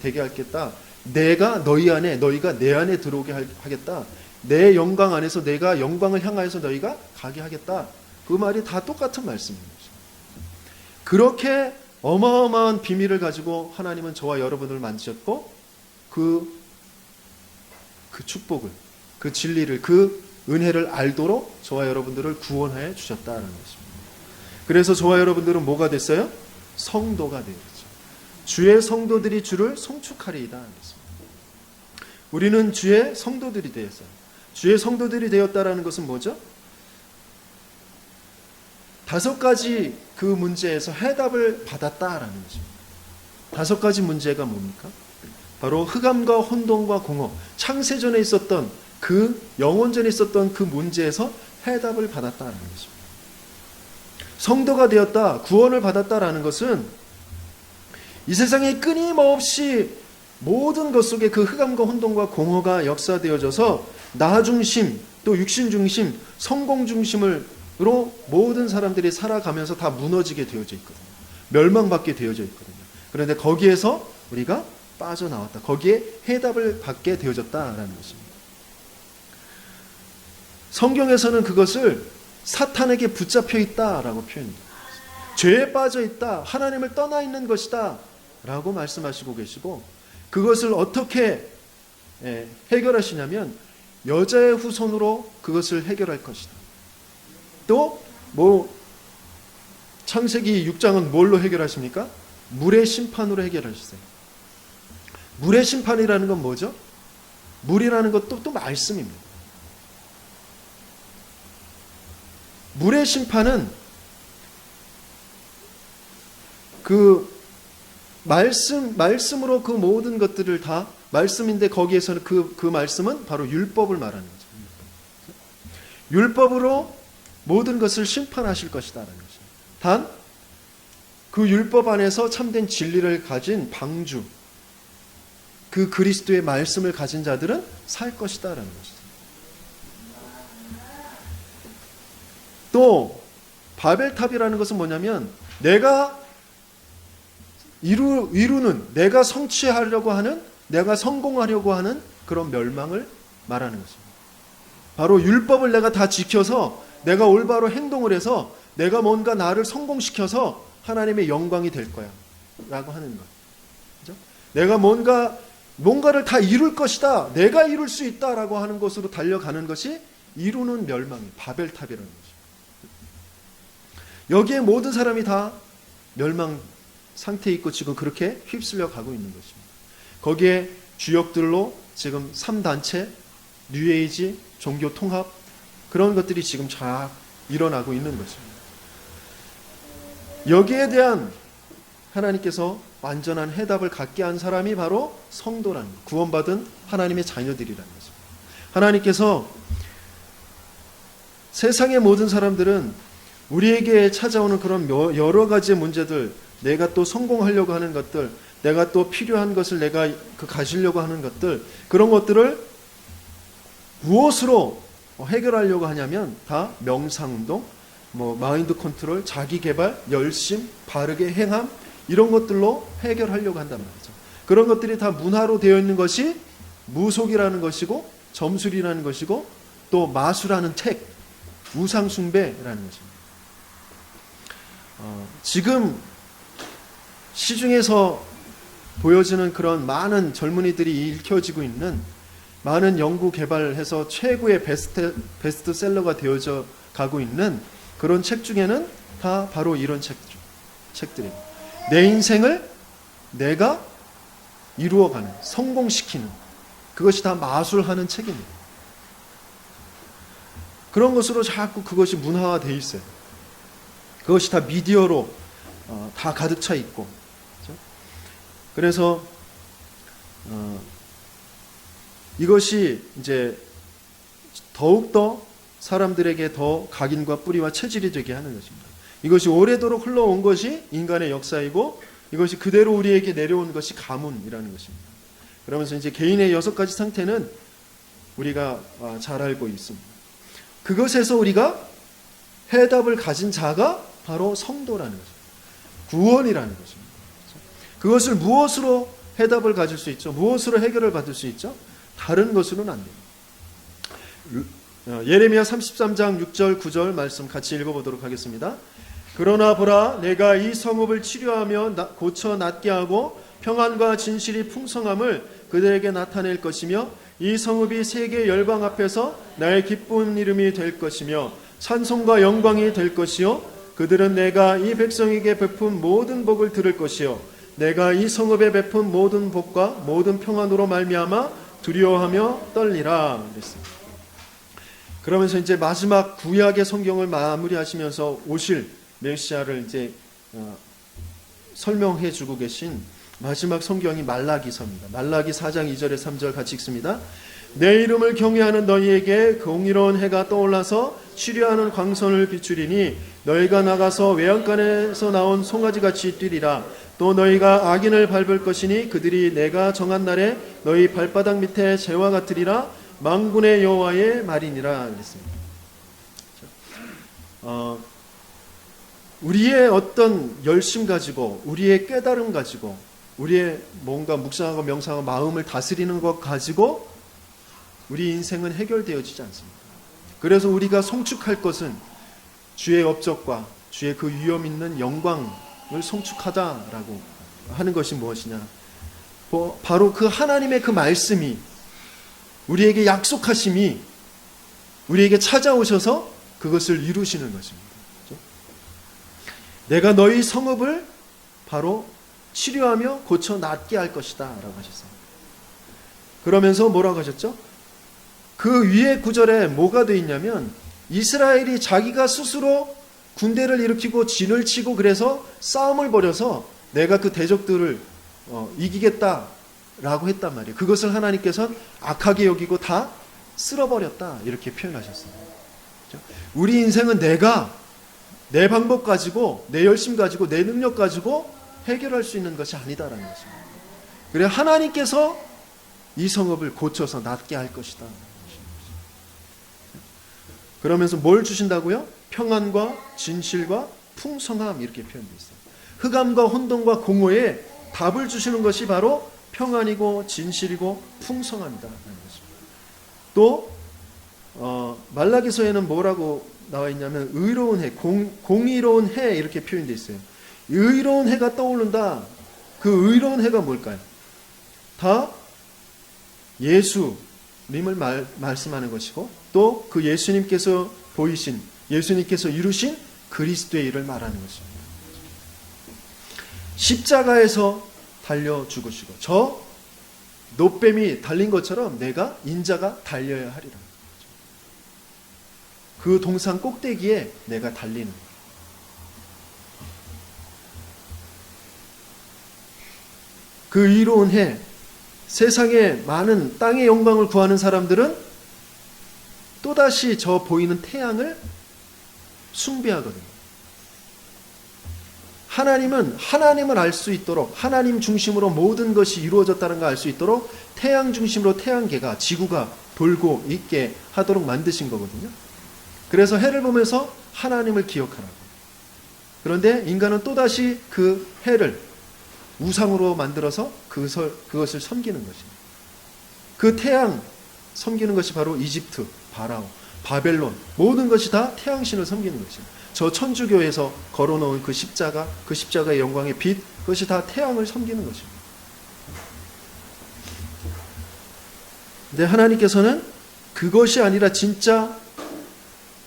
되게 하겠다. 내가 너희 안에, 너희가 내 안에 들어오게 하겠다. 내 영광 안에서 내가 영광을 향하여서 너희가 가게 하겠다. 그 말이 다 똑같은 말씀입니다. 그렇게 어마어마한 비밀을 가지고 하나님은 저와 여러분을 만드셨고 그 축복을, 그 진리를, 그 은혜를 알도록 저와 여러분들을 구원하여 주셨다는 것입니다. 그래서 저와 여러분들은 뭐가 됐어요? 성도가 되었죠. 주의 성도들이 주를 송축하리이다 했습니다. 우리는 주의 성도들이 되었어요. 주의 성도들이 되었다라는 것은 뭐죠? 5가지 그 문제에서 해답을 받았다라는 것입니다. 5가지 문제가 뭡니까? 바로 흑암과 혼돈과 공허, 창세전에 있었던 그 영원전에 있었던 그 문제에서 해답을 받았다라는 것입니다. 성도가 되었다, 구원을 받았다라는 것은 이 세상에 끊임없이 모든 것 속에 그 흑암과 혼돈과 공허가 역사되어져서 나 중심, 또 육신 중심, 성공 중심으로 모든 사람들이 살아가면서 다 무너지게 되어져 있거든요. 멸망받게 되어져 있거든요. 그런데 거기에서 우리가 빠져나왔다. 거기에 해답을 받게 되어졌다라는 것입니다. 성경에서는 그것을 사탄에게 붙잡혀 있다라고 표현합니다. 죄에 빠져 있다, 하나님을 떠나 있는 것이다 라고 말씀하시고 계시고, 그것을 어떻게 해결하시냐면 여자의 후손으로 그것을 해결할 것이다. 또 창세기 6장은 뭘로 해결하십니까? 물의 심판으로 해결하셨어요. 물의 심판이라는 건 뭐죠? 물이라는 것도 또 말씀입니다. 물의 심판은 그 말씀으로 그 모든 것들을 다 말씀인데, 거기에서는 그 말씀은 바로 율법을 말하는 거죠. 율법으로 모든 것을 심판하실 것이다라는 거죠. 단 그 율법 안에서 참된 진리를 가진 방주, 그 그리스도의 말씀을 가진 자들은 살 것이다라는 것이죠. 또 바벨탑이라는 것은 뭐냐면 내가 이루는, 내가 성취하려고 하는, 내가 성공하려고 하는 그런 멸망을 말하는 것입니다. 바로 율법을 내가 다 지켜서 내가 올바로 행동을 해서 내가 뭔가 나를 성공시켜서 하나님의 영광이 될 거야 라고 하는 것. 그죠? 내가 뭔가를 다 이룰 것이다, 내가 이룰 수 있다라고 하는 것으로 달려가는 것이 이루는 멸망이 바벨탑이라는 것입니다. 여기에 모든 사람이 다 멸망 상태에 있고 지금 그렇게 휩쓸려 가고 있는 것입니다. 거기에 주역들로 지금 3단체, 뉴에이지, 종교 통합, 그런 것들이 지금 쫙 일어나고 있는 것입니다. 여기에 대한 하나님께서 완전한 해답을 갖게 한 사람이 바로 성도라는 것, 구원받은 하나님의 자녀들이라는 것입니다. 하나님께서 세상의 모든 사람들은 우리에게 찾아오는 그런 여러 가지의 문제들, 내가 또 성공하려고 하는 것들, 내가 또 필요한 것을 내가 가지려고 하는 것들, 그런 것들을 무엇으로 해결하려고 하냐면 다 명상운동, 마인드 컨트롤, 자기 개발, 열심, 바르게 행함, 이런 것들로 해결하려고 한단 말이죠. 그런 것들이 다 문화로 되어 있는 것이 무속이라는 것이고, 점술이라는 것이고, 또 마수라는 책, 우상숭배라는 것입니다. 지금 시중에서 보여지는 그런 많은 젊은이들이 읽혀지고 있는, 많은 연구 개발해서 최고의 베스트셀러가 되어져 가고 있는 그런 책 중에는 다 바로 이런 책들이에요. 내 인생을 내가 이루어가는, 성공시키는, 그것이 다 마술하는 책입니다. 그런 것으로 자꾸 그것이 문화화되어 있어요. 그것이 다 미디어로 다 가득 차 있고, 그렇죠? 그래서 이것이 이제 더욱더 사람들에게 더 각인과 뿌리와 체질이 되게 하는 것입니다. 이것이 오래도록 흘러온 것이 인간의 역사이고, 이것이 그대로 우리에게 내려온 것이 가문이라는 것입니다. 그러면서 이제 개인의 6가지 상태는 우리가 잘 알고 있습니다. 그것에서 우리가 해답을 가진 자가 바로 성도라는 것입니다. 구원이라는 것입니다. 그것을 무엇으로 해답을 가질 수 있죠? 무엇으로 해결을 받을 수 있죠? 다른 것으로는 안 됩니다. 예레미야 33장 6절 9절 말씀 같이 읽어보도록 하겠습니다. 그러나 보라, 내가 이 성읍을 치료하며 고쳐 낫게 하고 평안과 진실이 풍성함을 그들에게 나타낼 것이며, 이 성읍이 세계 열방 앞에서 나의 기쁜 이름이 될 것이며 찬송과 영광이 될 것이요, 그들은 내가 이 백성에게 베푼 모든 복을 들을 것이요, 내가 이 성읍에 베푼 모든 복과 모든 평안으로 말미암아 두려워하며 떨리라 그랬습니다. 그러면서 이제 마지막 구약의 성경을 마무리하시면서 오실 메시아를 이제 설명해 주고 계신 마지막 성경이 말라기서입니다. 말라기 4장 2절에 3절 같이 읽습니다. 내 이름을 경외하는 너희에게 공의로운 해가 떠올라서 치료하는 광선을 비추리니 너희가 나가서 외양간에서 나온 송아지같이 뛰리라. 또 너희가 악인을 밟을 것이니 그들이 내가 정한 날에 너희 발바닥 밑에 재와 같으리라. 만군의 여호와의 말이니라 그랬습니다. 우리의 어떤 열심 가지고, 우리의 깨달음 가지고, 우리의 뭔가 묵상하고 명상하고 마음을 다스리는 것 가지고 우리 인생은 해결되어지지 않습니다. 그래서 우리가 송축할 것은 주의 업적과 주의 그 위엄 있는 영광을 송축하다라고 하는 것이 무엇이냐? 바로 그 하나님의 그 말씀이, 우리에게 약속하심이 우리에게 찾아오셔서 그것을 이루시는 것입니다. 그렇죠? 내가 너희 성읍을 바로 치료하며 고쳐 낫게 할 것이다 라고 하셨어요. 그러면서 뭐라고 하셨죠? 그 위에 구절에 뭐가 되어 있냐면, 이스라엘이 자기가 스스로 군대를 일으키고 진을 치고 그래서 싸움을 벌여서 내가 그 대적들을 이기겠다라고 했단 말이에요. 그것을 하나님께서는 악하게 여기고 다 쓸어버렸다 이렇게 표현하셨어요. 그렇죠? 우리 인생은 내가 내 방법 가지고, 내 열심 가지고, 내 능력 가지고 해결할 수 있는 것이 아니다라는 것입니다. 그래 하나님께서 이 성읍을 고쳐서 낫게 할 것이다. 그러면서 뭘 주신다고요? 평안과 진실과 풍성함 이렇게 표현되어 있어요. 흑암과 혼돈과 공허에 답을 주시는 것이 바로 평안이고 진실이고 풍성함이다. 또 말라기서에는 뭐라고 나와 있냐면 의로운 해, 공의로운 해 이렇게 표현되어 있어요. 의로운 해가 떠오른다. 그 의로운 해가 뭘까요? 다 예수님을 말씀하는 것이고, 또 그 예수님께서 보이신, 예수님께서 이루신 그리스도의 일을 말하는 것입니다. 십자가에서 달려 죽으시고 저 놋뱀이 달린 것처럼 내가 인자가 달려야 하리라. 그 동산 꼭대기에 내가 달리는, 그 의로운 해, 세상에 많은 땅의 영광을 구하는 사람들은 또다시 저 보이는 태양을 숭배하거든요. 하나님을 알 수 있도록, 하나님 중심으로 모든 것이 이루어졌다는 걸 알 수 있도록 태양 중심으로 태양계가, 지구가 돌고 있게 하도록 만드신 거거든요. 그래서 해를 보면서 하나님을 기억하라고. 그런데 인간은 또다시 그 해를 우상으로 만들어서 그것을 섬기는 것입니다. 그 태양 섬기는 것이 바로 이집트, 바라오, 바벨론, 모든 것이 다 태양신을 섬기는 것입니다. 저 천주교에서 걸어놓은 그 십자가, 그 십자가의 영광의 빛, 그것이 다 태양을 섬기는 것입니다. 근데 하나님께서는 그것이 아니라 진짜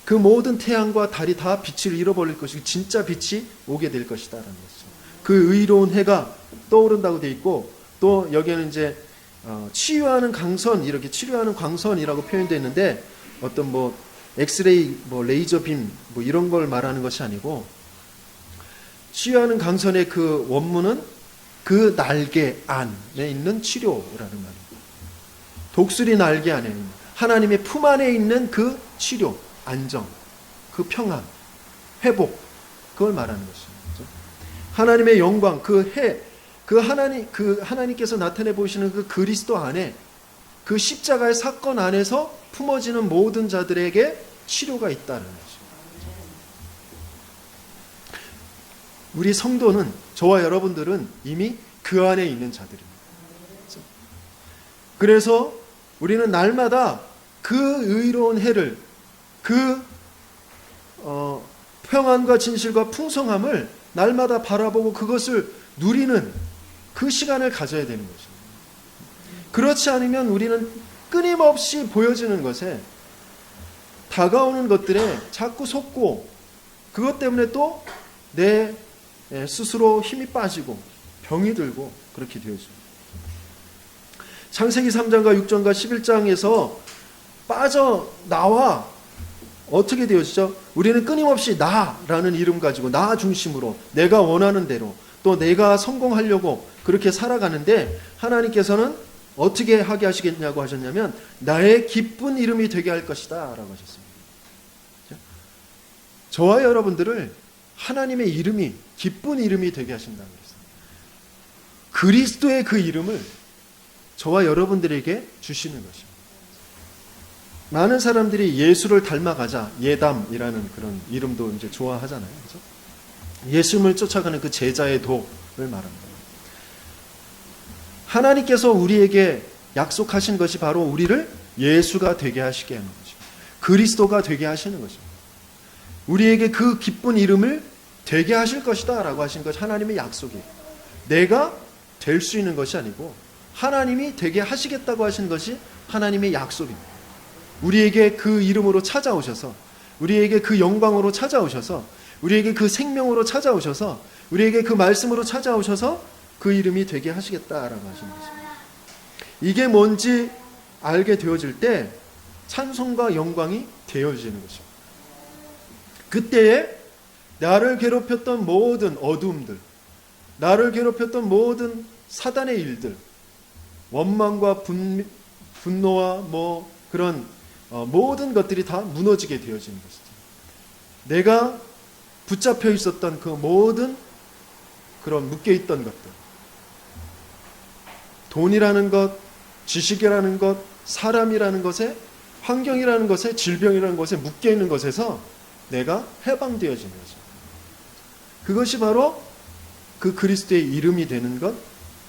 그 모든 태양과 달이 다 빛을 잃어버릴 것이고 진짜 빛이 오게 될 것이다 라는 것이죠. 그 의로운 해가 떠오른다고 되어 있고, 또 여기에는 이제 치유하는 강선, 이렇게 치료하는 광선이라고 표현되어 있는데, 어떤 엑스레이, 레이저 빔 이런 걸 말하는 것이 아니고, 치유하는 강선의 그 원문은 그 날개 안에 있는 치료라는 말입니다. 독수리 날개 안에 있는 하나님의 품 안에 있는 그 치료, 안정, 그 평안, 회복, 그걸 말하는 것입니다. 하나님의 영광, 그 해, 그 하나님께서 나타내 보이시는 그 그리스도 안에, 그 십자가의 사건 안에서 품어지는 모든 자들에게 치료가 있다는 것입니다. 우리 성도는, 저와 여러분들은 이미 그 안에 있는 자들입니다. 그래서 우리는 날마다 그 의로운 해를, 그 평안과 진실과 풍성함을 날마다 바라보고 그것을 누리는 그 시간을 가져야 되는 것입니다. 그렇지 않으면 우리는 끊임없이 보여지는 것에, 다가오는 것들에 자꾸 속고, 그것 때문에 또 내 스스로 힘이 빠지고 병이 들고 그렇게 되어져요. 창세기 3장과 6장과 11장에서 빠져나와 어떻게 되어지죠? 우리는 끊임없이 나라는 이름 가지고 나 중심으로 내가 원하는 대로, 또 내가 성공하려고 그렇게 살아가는데, 하나님께서는 어떻게 하게 하시겠냐고 하셨냐면 나의 기쁜 이름이 되게 할 것이다 라고 하셨습니다. 저와 여러분들을 하나님의 이름이, 기쁜 이름이 되게 하신다고 그랬어요. 그리스도의 그 이름을 저와 여러분들에게 주시는 것입니다. 많은 사람들이 예수를 닮아가자, 예담이라는 그런 이름도 이제 좋아하잖아요. 그렇죠? 예수님을 쫓아가는 그 제자의 도를 말합니다. 하나님께서 우리에게 약속하신 것이 바로 우리를 예수가 되게 하시게 하는 것입니다. 그리스도가 되게 하시는 것입니다. 우리에게 그 기쁜 이름을 되게 하실 것이다 라고 하신 것, 하나님의 약속이에요. 내가 될 수 있는 것이 아니고 하나님이 되게 하시겠다고 하신 것이 하나님의 약속입니다. 우리에게 그 이름으로 찾아오셔서, 우리에게 그 영광으로 찾아오셔서, 우리에게 그 생명으로 찾아오셔서, 우리에게 그 말씀으로 찾아오셔서 그 이름이 되게 하시겠다라고 하시는 것입니다. 이게 뭔지 알게 되어질 때 찬송과 영광이 되어지는 것입니다. 그때에 나를 괴롭혔던 모든 어두움들, 나를 괴롭혔던 모든 사단의 일들, 원망과 분노와 그런 모든 것들이 다 무너지게 되어지는 것이죠. 내가 붙잡혀 있었던 그 모든 그런 묶여있던 것들, 돈이라는 것, 지식이라는 것, 사람이라는 것에, 환경이라는 것에, 질병이라는 것에 묶여있는 것에서 내가 해방되어지는 거죠. 그것이 바로 그 그리스도의 이름이 되는 것,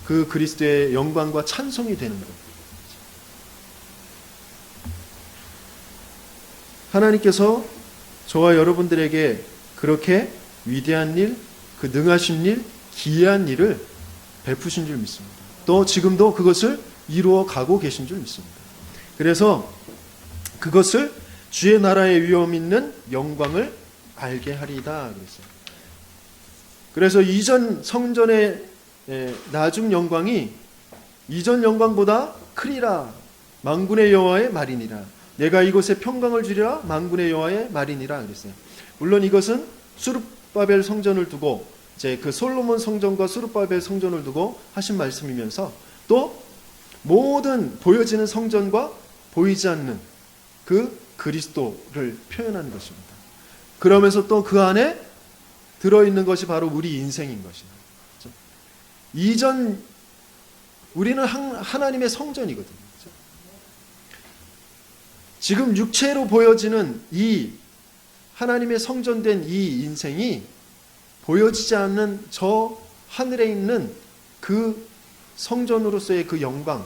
그 그리스도의 영광과 찬송이 되는 것. 하나님께서 저와 여러분들에게 그렇게 위대한 일, 그 능하신 일, 기이한 일을 베푸신 줄 믿습니다. 또 지금도 그것을 이루어 가고 계신 줄 믿습니다. 그래서 그것을 주의 나라의 위엄 있는 영광을 알게 하리다 그랬어요. 그래서 이전 성전의 나중 영광이 이전 영광보다 크리라. 만군의 여호와의 말이니라. 내가 이곳에 평강을 주리라. 만군의 여호와의 말이니라 그랬어요. 물론 이것은 수룹바벨 성전을 두고 이제 그 솔로몬 성전과 수룹바벨 성전을 두고 하신 말씀이면서 또 모든 보여지는 성전과 보이지 않는 그 그리스도를 표현하는 것입니다. 그러면서 또 그 안에 들어있는 것이 바로 우리 인생인 것입니다. 그렇죠? 이전 우리는 하나님의 성전이거든요. 그렇죠? 지금 육체로 보여지는 이 하나님의 성전된 이 인생이 보여지지 않는 저 하늘에 있는 그 성전으로서의 그 영광,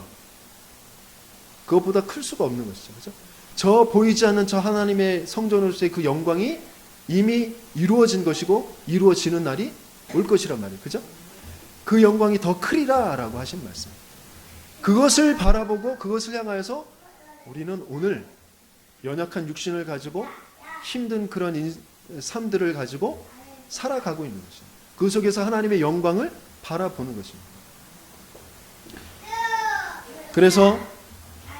그것보다 클 수가 없는 것이죠. 그렇죠? 저 보이지 않는 저 하나님의 성전으로서의 그 영광이 이미 이루어진 것이고 이루어지는 날이 올 것이란 말이에요. 그죠? 그 영광이 더 크리라라고 하신 말씀. 그것을 바라보고 그것을 향하여서 우리는 오늘 연약한 육신을 가지고 힘든 그런 삶들을 가지고 살아가고 있는 것입니다. 그 속에서 하나님의 영광을 바라보는 것입니다. 그래서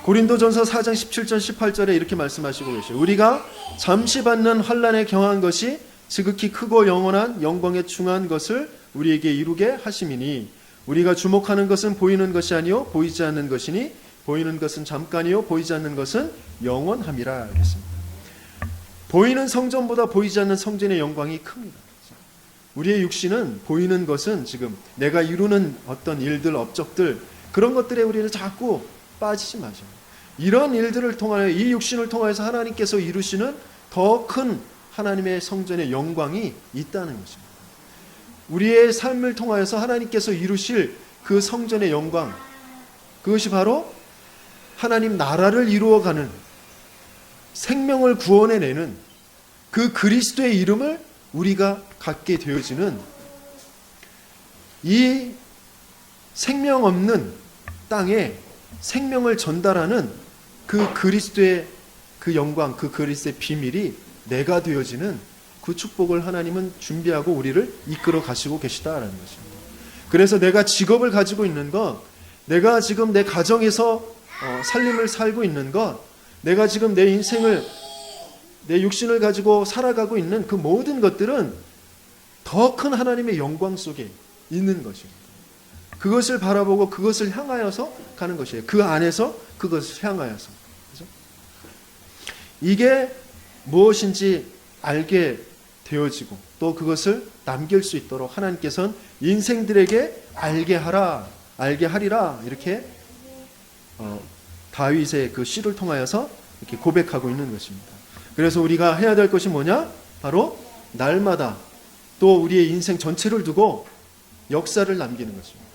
고린도전서 4장 17절 18절에 이렇게 말씀하시고 계세요. 우리가 잠시 받는 환난에 경한 것이 지극히 크고 영원한 영광에 충한 것을 우리에게 이루게 하심이니 우리가 주목하는 것은 보이는 것이 아니요 보이지 않는 것이니 보이는 것은 잠깐이요 보이지 않는 것은 영원함이라 그랬습니다. 보이는 성전보다 보이지 않는 성전의 영광이 큽니다. 우리의 육신은 보이는 것은 지금 내가 이루는 어떤 일들, 업적들 그런 것들에 우리는 자꾸 빠지지 마세요. 이런 일들을 통하여 이 육신을 통하여서 하나님께서 이루시는 더 큰 하나님의 성전의 영광이 있다는 것입니다. 우리의 삶을 통하여서 하나님께서 이루실 그 성전의 영광, 그것이 바로 하나님 나라를 이루어가는 생명을 구원해내는 그 그리스도의 이름을 우리가 갖게 되어지는 이 생명 없는 땅에 생명을 전달하는 그 그리스도의 그 영광, 그 그리스도의 비밀이 내가 되어지는 그 축복을 하나님은 준비하고 우리를 이끌어 가시고 계시다라는 것입니다. 그래서 내가 직업을 가지고 있는 것, 내가 지금 내 가정에서 살림을 살고 있는 것, 내가 지금 내 인생을, 내 육신을 가지고 살아가고 있는 그 모든 것들은 더 큰 하나님의 영광 속에 있는 것입니다. 그것을 바라보고 그것을 향하여서 가는 것이에요. 그 안에서 그것을 향하여서. 그렇죠? 이게 무엇인지 알게 되어지고 또 그것을 남길 수 있도록 하나님께서는 인생들에게 알게 하라, 알게 하리라 이렇게 다윗의 그 시를 통하여서 이렇게 고백하고 있는 것입니다. 그래서 우리가 해야 될 것이 뭐냐? 바로 날마다 또 우리의 인생 전체를 두고 역사를 남기는 것입니다.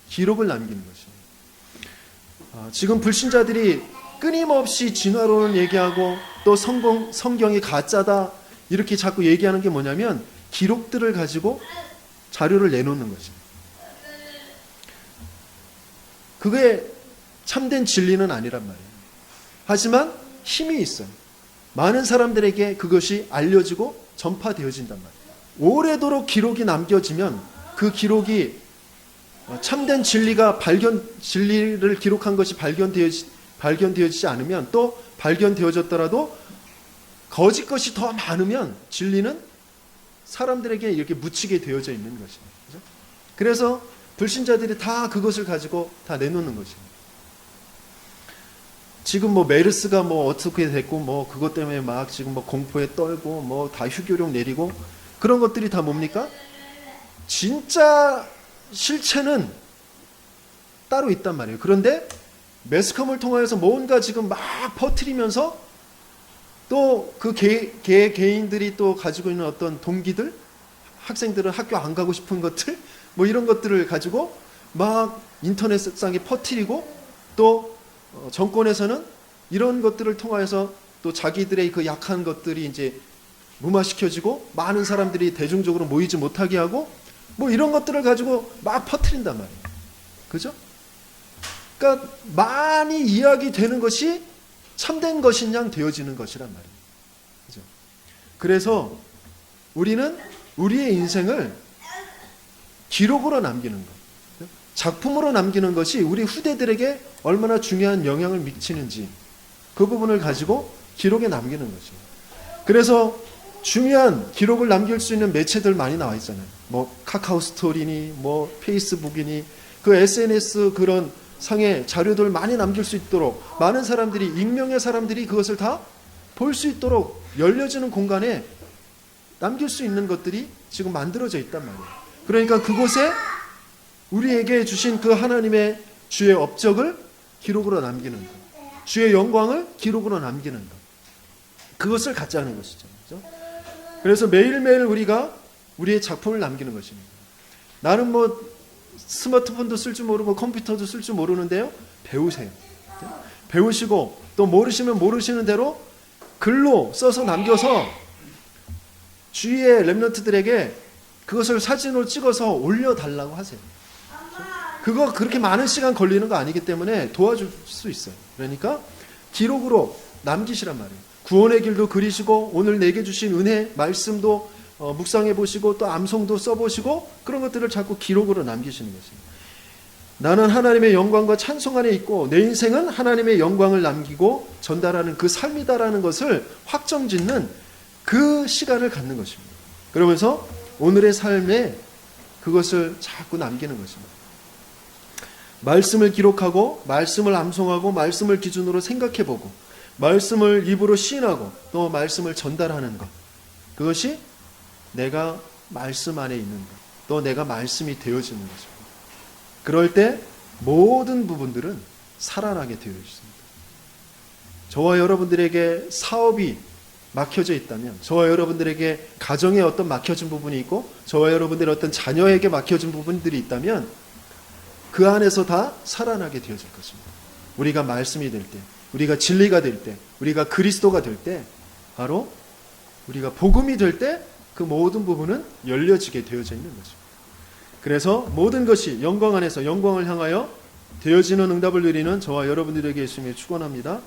기록을 남기는 것입니다. 지금 불신자들이 끊임없이 진화론을 얘기하고 또 성경이 가짜다 이렇게 자꾸 얘기하는 게 뭐냐면 기록들을 가지고 자료를 내놓는 것입니다. 그게 참된 진리는 아니란 말이에요. 하지만 힘이 있어요. 많은 사람들에게 그것이 알려지고 전파되어진단 말이에요. 오래도록 기록이 남겨지면 그 기록이 참된 진리를 기록한 것이 발견되어지지 않으면, 또 발견되어졌더라도 거짓 것이 더 많으면 진리는 사람들에게 이렇게 묻히게 되어져 있는 것입니다. 그죠? 그래서 불신자들이 다 그것을 가지고 다 내놓는 것입니다. 지금 뭐 메르스가 뭐 어떻게 됐고 뭐 그것 때문에 막 지금 뭐 공포에 떨고 뭐 다 휴교령 내리고 그런 것들이 다 뭡니까? 진짜 실체는 따로 있단 말이에요. 그런데 매스컴을 통해서 뭔가 지금 막 퍼뜨리면서 또 그 개인들이 또 가지고 있는 어떤 동기들, 학생들은 학교 안 가고 싶은 것들, 뭐 이런 것들을 가지고 막 인터넷상에 퍼뜨리고, 또 정권에서는 이런 것들을 통해서 또 자기들의 그 약한 것들이 이제 무마시켜지고 많은 사람들이 대중적으로 모이지 못하게 하고 뭐 이런 것들을 가지고 막 퍼뜨린단 말이에요. 그죠? 그러니까 많이 이야기되는 것이 참된 것인 양 되어지는 것이란 말이에요. 그죠? 그래서 우리는 우리의 인생을 기록으로 남기는 것, 작품으로 남기는 것이 우리 후대들에게 얼마나 중요한 영향을 미치는지 그 부분을 가지고 기록에 남기는 거죠. 그래서 중요한 기록을 남길 수 있는 매체들 많이 나와 있잖아요. 뭐 카카오 스토리니 뭐 페이스북이니 그 SNS 그런 상의 자료들 많이 남길 수 있도록 많은 사람들이, 익명의 사람들이 그것을 다 볼 수 있도록 열려지는 공간에 남길 수 있는 것들이 지금 만들어져 있단 말이에요. 그러니까 그곳에 우리에게 주신 그 하나님의 주의 업적을 기록으로 남기는 것, 주의 영광을 기록으로 남기는 것, 그것을 갖자는 것이죠. 그렇죠? 그래서 매일매일 우리가 우리의 작품을 남기는 것입니다. 나는 뭐 스마트폰도 쓸 줄 모르고 컴퓨터도 쓸 줄 모르는데요, 배우세요. 배우시고 또 모르시면 모르시는 대로 글로 써서 남겨서 주위의 렘넌트들에게 그것을 사진으로 찍어서 올려달라고 하세요. 그거 그렇게 많은 시간 걸리는 거 아니기 때문에 도와줄 수 있어요. 그러니까 기록으로 남기시란 말이에요. 구원의 길도 그리시고 오늘 내게 주신 은혜 말씀도 묵상해 보시고 또 암송도 써보시고 그런 것들을 자꾸 기록으로 남기시는 것입니다. 나는 하나님의 영광과 찬송 안에 있고 내 인생은 하나님의 영광을 남기고 전달하는 그 삶이다라는 것을 확정짓는 그 시간을 갖는 것입니다. 그러면서 오늘의 삶에 그것을 자꾸 남기는 것입니다. 말씀을 기록하고 말씀을 암송하고 말씀을 기준으로 생각해보고 말씀을 입으로 시인하고 또 말씀을 전달하는 것, 그것이 내가 말씀 안에 있는 것, 또 내가 말씀이 되어지는 것입니다. 그럴 때 모든 부분들은 살아나게 되어 있습니다. 저와 여러분들에게 사업이 막혀져 있다면, 저와 여러분들에게 가정에 어떤 막혀진 부분이 있고 저와 여러분들의 어떤 자녀에게 막혀진 부분들이 있다면 그 안에서 다 살아나게 되어질 것입니다. 우리가 말씀이 될 때, 우리가 진리가 될 때, 우리가 그리스도가 될 때, 바로 우리가 복음이 될 때 그 모든 부분은 열려지게 되어져 있는 것입니다. 그래서 모든 것이 영광 안에서 영광을 향하여 되어지는 응답을 누리는 저와 여러분들에게 예수님을 축원합니다.